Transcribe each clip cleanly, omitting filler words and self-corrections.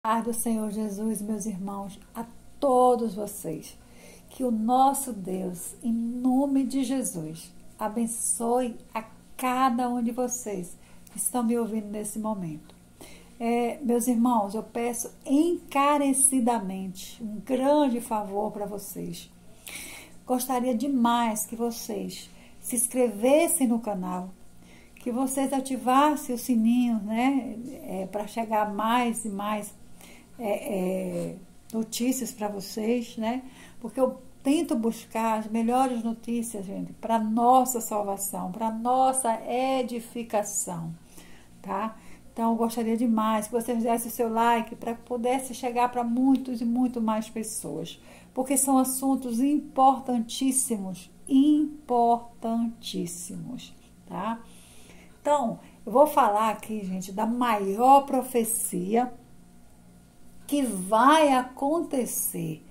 Paz do Senhor Jesus, meus irmãos, a todos vocês. Que o nosso Deus, em nome de Jesus, abençoe a cada um de vocês que estão me ouvindo nesse momento. Meus irmãos, eu peço encarecidamente um grande favor para vocês. Gostaria demais que vocês se inscrevessem no canal, que vocês ativassem o sininho, né, para chegar mais e mais notícias para vocês, né? Porque eu tento buscar as melhores notícias, gente, para nossa salvação, para nossa edificação, tá? Então, eu gostaria demais que vocês dessem o seu like para que pudesse chegar para muitos e muito mais pessoas, porque são assuntos importantíssimos, tá? Então, eu vou falar aqui, gente, da maior profecia que vai acontecer.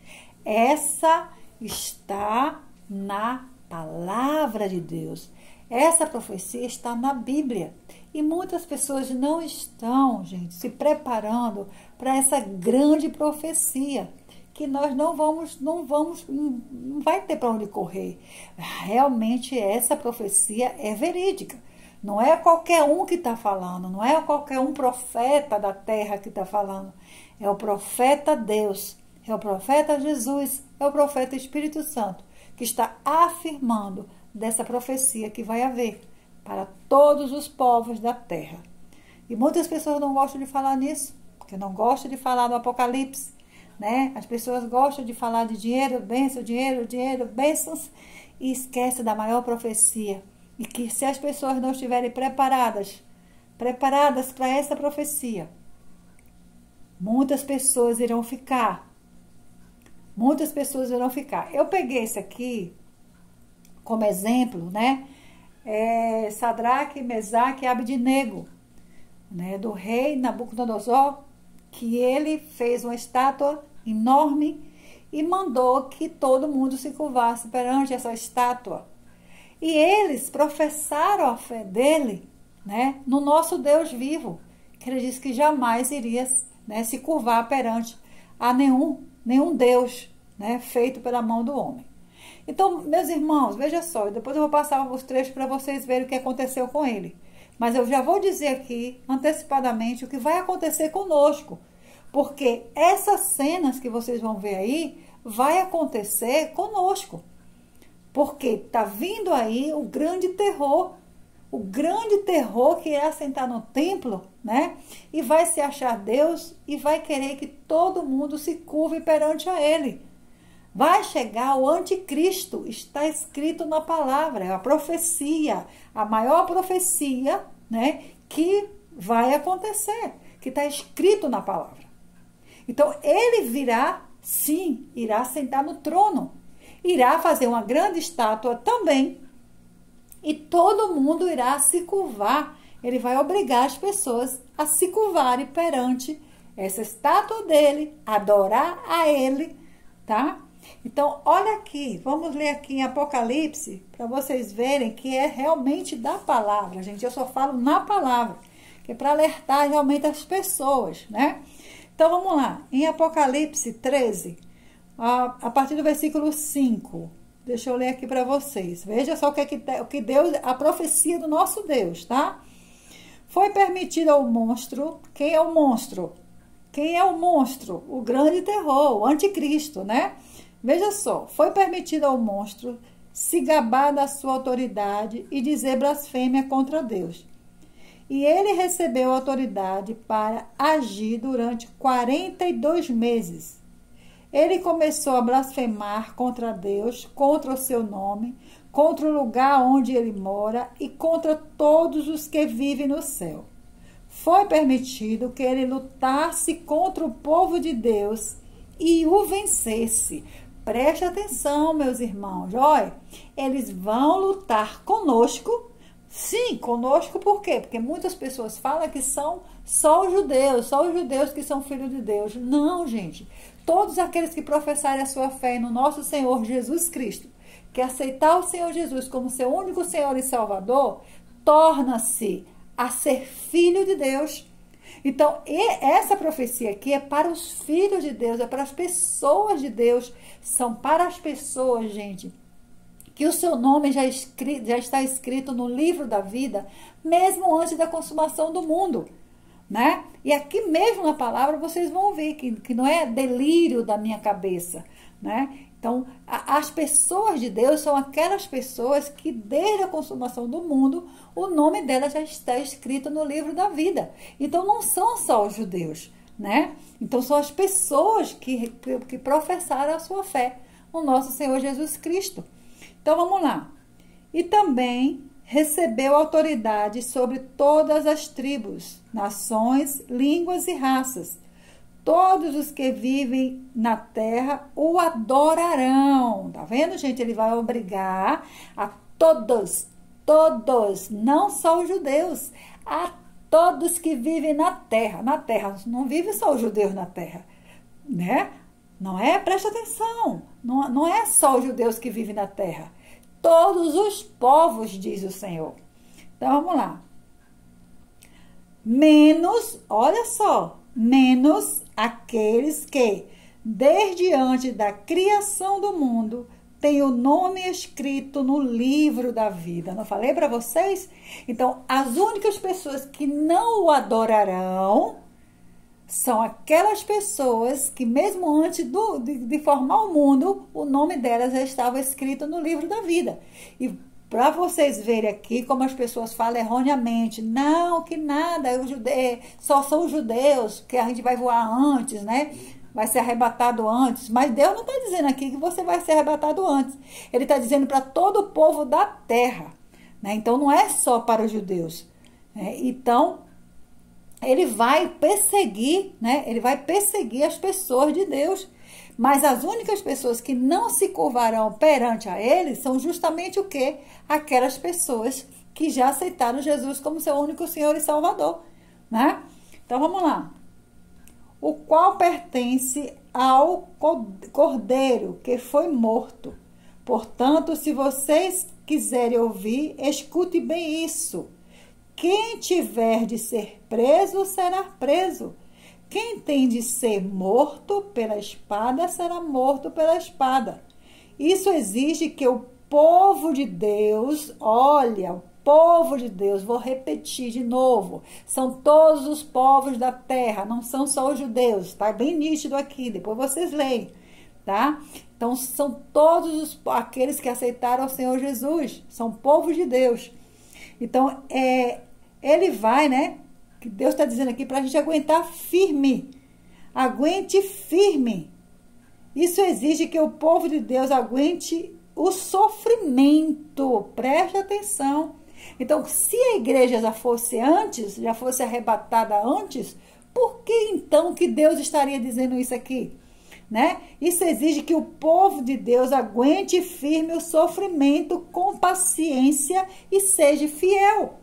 Essa está na palavra de Deus. Essa profecia está na Bíblia. E muitas pessoas não estão, gente, se preparando para essa grande profecia, que nós não vai ter para onde correr. Realmente essa profecia é verídica. Não é qualquer um que está falando, não é qualquer um profeta da terra que está falando. É o profeta Deus, é o profeta Jesus, é o profeta Espírito Santo, que está afirmando dessa profecia que vai haver para todos os povos da terra. E muitas pessoas não gostam de falar nisso, porque não gostam de falar do Apocalipse, né? As pessoas gostam de falar de dinheiro, bênçãos, e esquecem da maior profecia. E que se as pessoas não estiverem preparadas para essa profecia, muitas pessoas irão ficar. Eu peguei esse aqui como exemplo, né? Sadraque, Mesaque e Abednego, né? Do rei Nabucodonosor, que ele fez uma estátua enorme e mandou que todo mundo se curvasse perante essa estátua. E eles professaram a fé dele, né, no nosso Deus vivo, que ele disse que jamais iria, né, se curvar perante a nenhum Deus, né, feito pela mão do homem. Então, meus irmãos, veja só, depois eu vou passar os trechos para vocês verem o que aconteceu com ele. Mas eu já vou dizer aqui, antecipadamente, o que vai acontecer conosco. Porque essas cenas que vocês vão ver aí, vai acontecer conosco. Porque está vindo aí o grande terror que é assentar no templo, né? E vai se achar Deus e vai querer que todo mundo se curve perante a ele. Vai chegar o anticristo, está escrito na palavra, é a profecia, a maior profecia, né? Que vai acontecer, que está escrito na palavra. Então, ele virá, sim, irá sentar no trono. Irá fazer uma grande estátua também. E todo mundo irá se curvar. Ele vai obrigar as pessoas a se curvarem perante essa estátua dele, adorar a ele, tá? Então, olha aqui, vamos ler aqui em Apocalipse, para vocês verem que é realmente da palavra, gente. Eu só falo na palavra, que é para alertar realmente as pessoas, né? Então, vamos lá. Em Apocalipse 13, a partir do versículo 5, deixa eu ler aqui para vocês. Veja só o que Deus, a profecia do nosso Deus, tá? Foi permitido ao monstro. Quem é o monstro? Quem é o monstro? O grande terror, o anticristo, né? Veja só, foi permitido ao monstro se gabar da sua autoridade e dizer blasfêmia contra Deus. E ele recebeu autoridade para agir durante 42 meses. Ele começou a blasfemar contra Deus, contra o seu nome, contra o lugar onde ele mora e contra todos os que vivem no céu. Foi permitido que ele lutasse contra o povo de Deus e o vencesse. Preste atenção, meus irmãos. Olha, eles vão lutar conosco. Sim, conosco por quê? Porque muitas pessoas falam que são só os judeus que são filhos de Deus. Não, gente. Todos aqueles que professarem a sua fé no nosso Senhor Jesus Cristo, que aceitar o Senhor Jesus como seu único Senhor e Salvador, torna-se a ser filho de Deus. Então, essa profecia aqui é para os filhos de Deus, é para as pessoas de Deus. São para as pessoas, gente, que o seu nome já está escrito no livro da vida, mesmo antes da consumação do mundo, né? E aqui mesmo na palavra vocês vão ver que não é delírio da minha cabeça, né? Então, as pessoas de Deus são aquelas pessoas que desde a consumação do mundo, o nome delas já está escrito no livro da vida. Então, não são só os judeus, né? Então, são as pessoas que professaram a sua fé no nosso Senhor Jesus Cristo. Então, vamos lá. E também recebeu autoridade sobre todas as tribos, nações, línguas e raças. Todos os que vivem na terra o adorarão. Tá vendo, gente? Ele vai obrigar a todos, não só os judeus, a todos que vivem na terra. Na terra, não vive só os judeus na terra, né? Não é? Presta atenção. Não é só os judeus que vivem na terra. Todos os povos, diz o Senhor. Então, vamos lá. Menos, olha só, menos aqueles que, desde antes da criação do mundo, têm o nome escrito no livro da vida. Não falei para vocês? Então, as únicas pessoas que não o adorarão são aquelas pessoas que, mesmo antes de formar o mundo, o nome delas já estava escrito no livro da vida. E para vocês verem aqui como as pessoas falam erroneamente, não, que nada, só são os judeus, que a gente vai voar antes, né? Vai ser arrebatado antes. Mas Deus não está dizendo aqui que você vai ser arrebatado antes. Ele está dizendo para todo o povo da terra, né? Então, não é só para os judeus, né? Então, ele vai perseguir, né? Ele vai perseguir as pessoas de Deus. Mas as únicas pessoas que não se curvarão perante a ele são justamente o quê? Aquelas pessoas que já aceitaram Jesus como seu único Senhor e Salvador, né? Então, vamos lá. O qual pertence ao Cordeiro que foi morto. Portanto, se vocês quiserem ouvir, escute bem isso. Quem tiver de ser preso, será preso. Quem tem de ser morto pela espada, será morto pela espada. Isso exige que o povo de Deus, olha, o povo de Deus, vou repetir de novo, são todos os povos da terra, não são só os judeus, tá bem nítido aqui, depois vocês leem, tá? Então, são todos aqueles que aceitaram o Senhor Jesus, são povos de Deus. Então, ele vai, né? Que Deus está dizendo aqui para a gente aguentar firme. Aguente firme. Isso exige que o povo de Deus aguente o sofrimento. Preste atenção. Então, se a igreja já fosse arrebatada antes, por que então que Deus estaria dizendo isso aqui? Né? Isso exige que o povo de Deus aguente firme o sofrimento com paciência e seja fiel.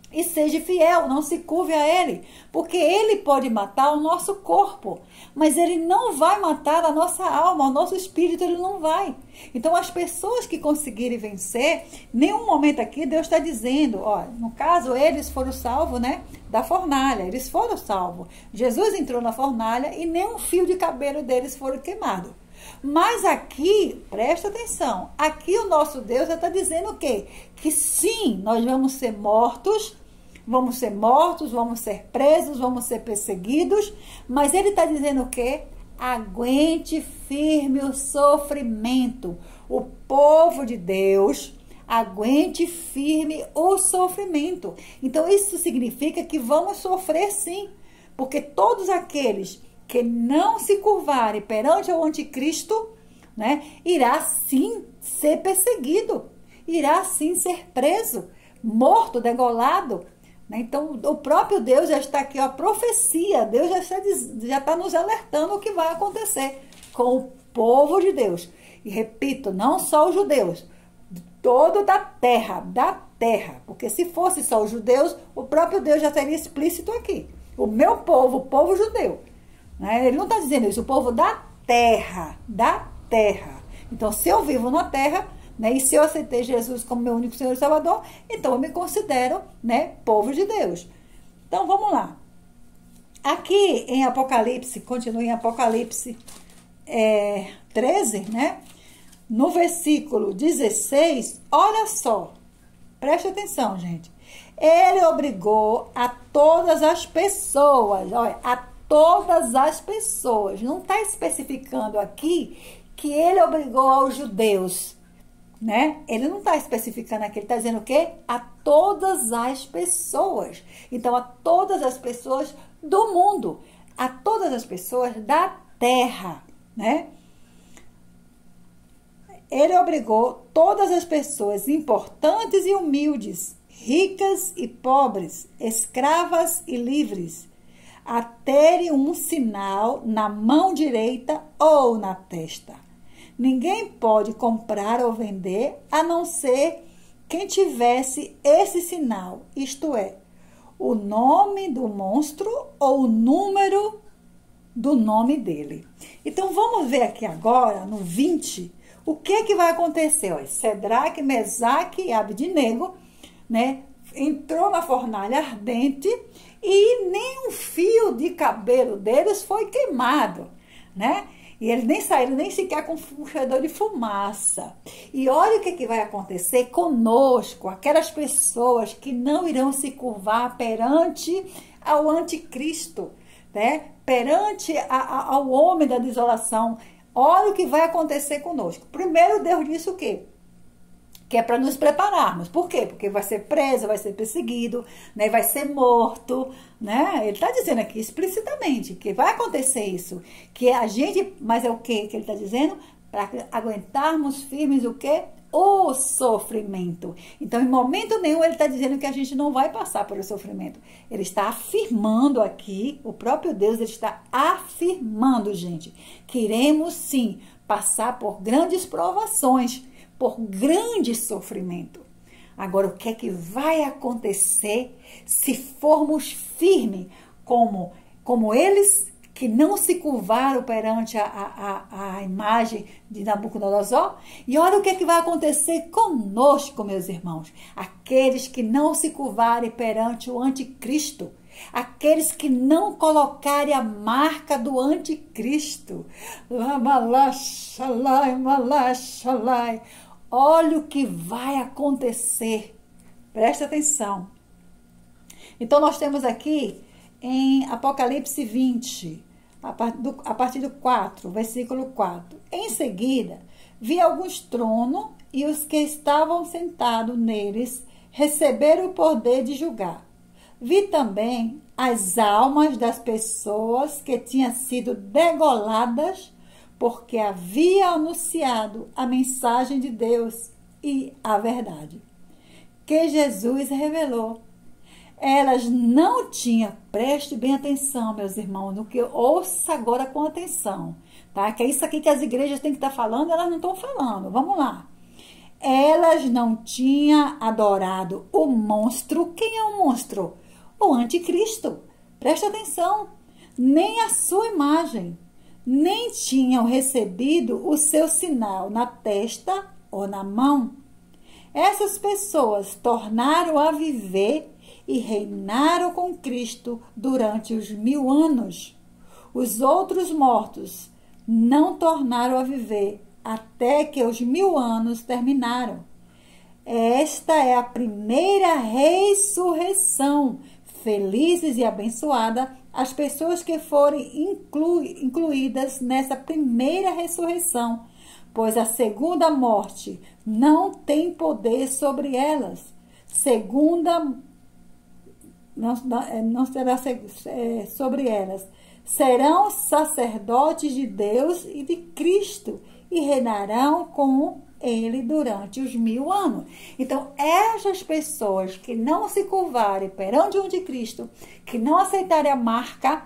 E seja fiel, não se curve a ele, porque ele pode matar o nosso corpo, mas ele não vai matar a nossa alma, o nosso espírito, ele não vai. Então, as pessoas que conseguirem vencer, nenhum momento aqui Deus está dizendo, ó, no caso, eles foram salvos, né, da fornalha, eles foram salvos. Jesus entrou na fornalha e nenhum fio de cabelo deles foram queimado. Mas aqui, presta atenção, aqui o nosso Deus já está dizendo o quê? Que sim, nós vamos ser mortos, vamos ser presos, vamos ser perseguidos, mas ele está dizendo o quê? Aguente firme o sofrimento. O povo de Deus, aguente firme o sofrimento. Então, isso significa que vamos sofrer sim, porque todos aqueles que não se curvarem perante o anticristo, né, irá sim ser perseguido, irá sim ser preso, morto, degolado, né? Então, o próprio Deus já está aqui, ó, a profecia, Deus já está nos alertando o que vai acontecer com o povo de Deus. E repito, não só os judeus, todo da terra, porque se fosse só os judeus, o próprio Deus já teria explícito aqui. O meu povo, o povo judeu. Ele não está dizendo isso, o povo da terra. Então, se eu vivo na terra, né, e se eu aceitei Jesus como meu único Senhor e Salvador, então eu me considero, né, povo de Deus. Então, vamos lá. Aqui em Apocalipse, continua em Apocalipse 13, né? No versículo 16, olha só, preste atenção, gente. Ele obrigou a todas as pessoas, olha, a todas as pessoas. Não está especificando aqui que ele obrigou aos judeus, né? Ele não está especificando aqui, ele está dizendo o quê? A todas as pessoas. Então, a todas as pessoas do mundo, a todas as pessoas da terra, né? Ele obrigou todas as pessoas importantes e humildes, ricas e pobres, escravas e livres, a terem um sinal na mão direita ou na testa. Ninguém pode comprar ou vender a não ser quem tivesse esse sinal, isto é, o nome do monstro ou o número do nome dele. Então, vamos ver aqui agora, no 20, o que vai acontecer? Olha, Sadraque, Mesaque e Abednego, né, entrou na fornalha ardente e nem um fio de cabelo deles foi queimado, né? E eles nem saíram nem sequer com um fedor de fumaça. E olha o que vai acontecer conosco, aquelas pessoas que não irão se curvar perante ao anticristo, né? Perante ao homem da desolação. Olha o que vai acontecer conosco. Primeiro, Deus disse o quê? Que é para nos prepararmos. Por quê? Porque vai ser preso, vai ser perseguido, né? Vai ser morto, né? Ele está dizendo aqui explicitamente que vai acontecer isso. Que a gente, mas é o quê que ele está dizendo? Para aguentarmos firmes o quê? O sofrimento. Então, em momento nenhum, ele está dizendo que a gente não vai passar pelo sofrimento. Ele está afirmando aqui, o próprio Deus, ele está afirmando, gente, que iremos sim passar por grandes provações, por grande sofrimento. Agora, o que é que vai acontecer se formos firmes como eles que não se curvaram perante a imagem de Nabucodonosor? E olha o que é que vai acontecer conosco, meus irmãos. Aqueles que não se curvarem perante o anticristo. Aqueles que não colocarem a marca do anticristo. Olha o que vai acontecer. Presta atenção. Então, nós temos aqui em Apocalipse 20, a partir do 4, versículo 4. Em seguida, vi alguns tronos e os que estavam sentados neles receberam o poder de julgar. Vi também as almas das pessoas que tinham sido degoladas porque havia anunciado a mensagem de Deus e a verdade que Jesus revelou. Elas não tinham, preste bem atenção, meus irmãos, no que ouça agora com atenção, tá? Que é isso aqui que as igrejas têm que estar falando, elas não estão falando. Vamos lá. Elas não tinham adorado o monstro. Quem é o monstro? O anticristo. Preste atenção. Nem a sua imagem. Nem tinham recebido o seu sinal na testa ou na mão. Essas pessoas tornaram a viver e reinaram com Cristo durante os 1000 anos. Os outros mortos não tornaram a viver até que os 1000 anos terminaram. Esta é a primeira ressurreição. Felizes e abençoadas as pessoas que forem incluídas nessa primeira ressurreição, pois a segunda morte não tem poder sobre elas. Não será sobre elas. Serão sacerdotes de Deus e de Cristo e reinarão com ele durante os 1000 anos. Então, essas pessoas que não se curvarem perante o anticristo, que não aceitarem a marca,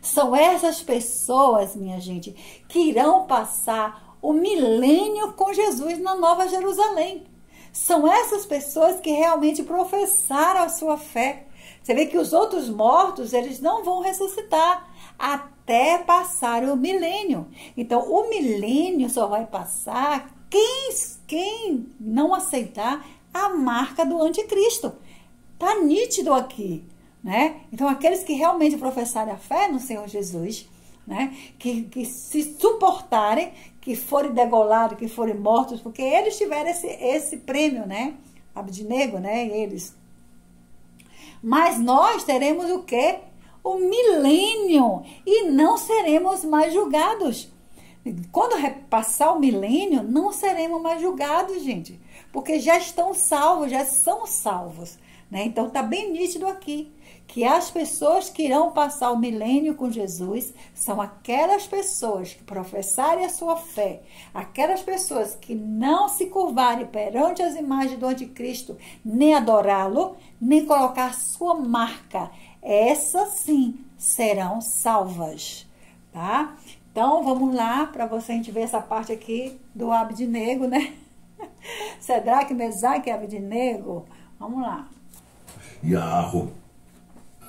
são essas pessoas, minha gente, que irão passar o milênio com Jesus na Nova Jerusalém. São essas pessoas que realmente professaram a sua fé. Você vê que os outros mortos, eles não vão ressuscitar até passar o milênio. Então, o milênio só vai passar quem não aceitar a marca do anticristo. Tá nítido aqui. né? Então, aqueles que realmente professarem a fé no Senhor Jesus, né? Que se suportarem, que forem degolados, que forem mortos, porque eles tiveram esse prêmio, né? Abednego, né? Eles. Mas nós teremos o quê? O milênio, e não seremos mais julgados. Quando passar o milênio, não seremos mais julgados, gente, porque já estão salvos, já são salvos, né? Então tá bem nítido aqui que as pessoas que irão passar o milênio com Jesus são aquelas pessoas que professarem a sua fé, aquelas pessoas que não se curvarem perante as imagens do anticristo, nem adorá-lo, nem colocar a sua marca. Essas sim serão salvas, tá? Então, vamos lá, para você a gente ver essa parte aqui do Abednego, né? Sadraque, Mesaque e Abednego. Vamos lá. E a arrogancia.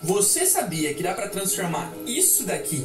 Você sabia que dá para transformar isso daqui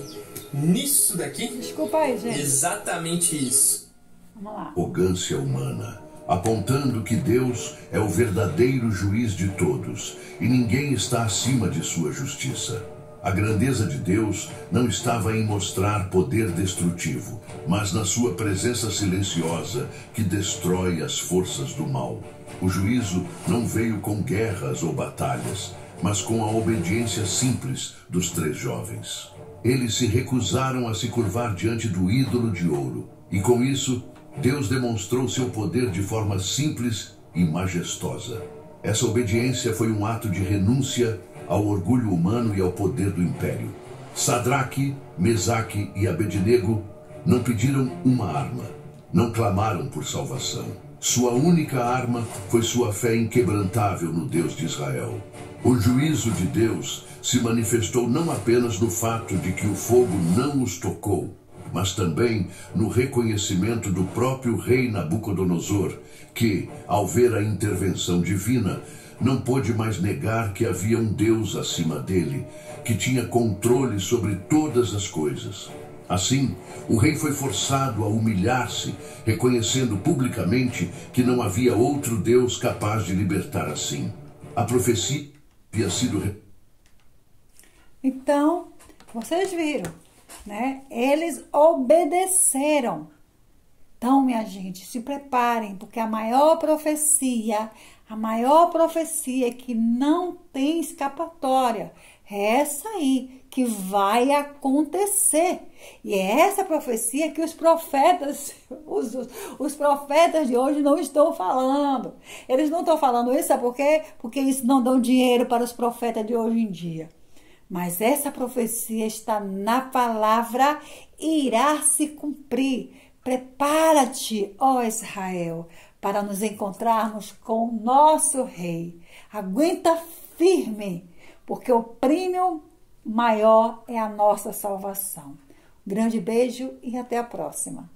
nisso daqui? Desculpa aí, gente. Exatamente isso. Vamos lá. Arrogância humana, apontando que Deus é o verdadeiro juiz de todos e ninguém está acima de sua justiça. A grandeza de Deus não estava em mostrar poder destrutivo, mas na sua presença silenciosa que destrói as forças do mal. O juízo não veio com guerras ou batalhas, mas com a obediência simples dos 3 jovens. Eles se recusaram a se curvar diante do ídolo de ouro, e com isso, Deus demonstrou seu poder de forma simples e majestosa. Essa obediência foi um ato de renúncia ao orgulho humano e ao poder do império. Sadraque, Mesaque e Abednego não pediram uma arma, não clamaram por salvação. Sua única arma foi sua fé inquebrantável no Deus de Israel. O juízo de Deus se manifestou não apenas no fato de que o fogo não os tocou, mas também no reconhecimento do próprio rei Nabucodonosor, que, ao ver a intervenção divina, não pôde mais negar que havia um Deus acima dele, que tinha controle sobre todas as coisas. Assim, o rei foi forçado a humilhar-se, reconhecendo publicamente que não havia outro Deus capaz de libertar assim. A profecia havia sido... Então, vocês viram, né? Eles obedeceram. Então, minha gente, se preparem, porque a maior profecia que não tem escapatória, é essa aí que vai acontecer. E é essa profecia que os profetas, os profetas de hoje não estão falando. Eles não estão falando isso, sabe por quê? Porque isso não dá dinheiro para os profetas de hoje em dia. Mas essa profecia está na palavra e irá se cumprir. Prepara-te, ó Israel, para nos encontrarmos com o nosso rei. Aguenta firme, porque o prêmio maior é a nossa salvação. Grande beijo e até a próxima.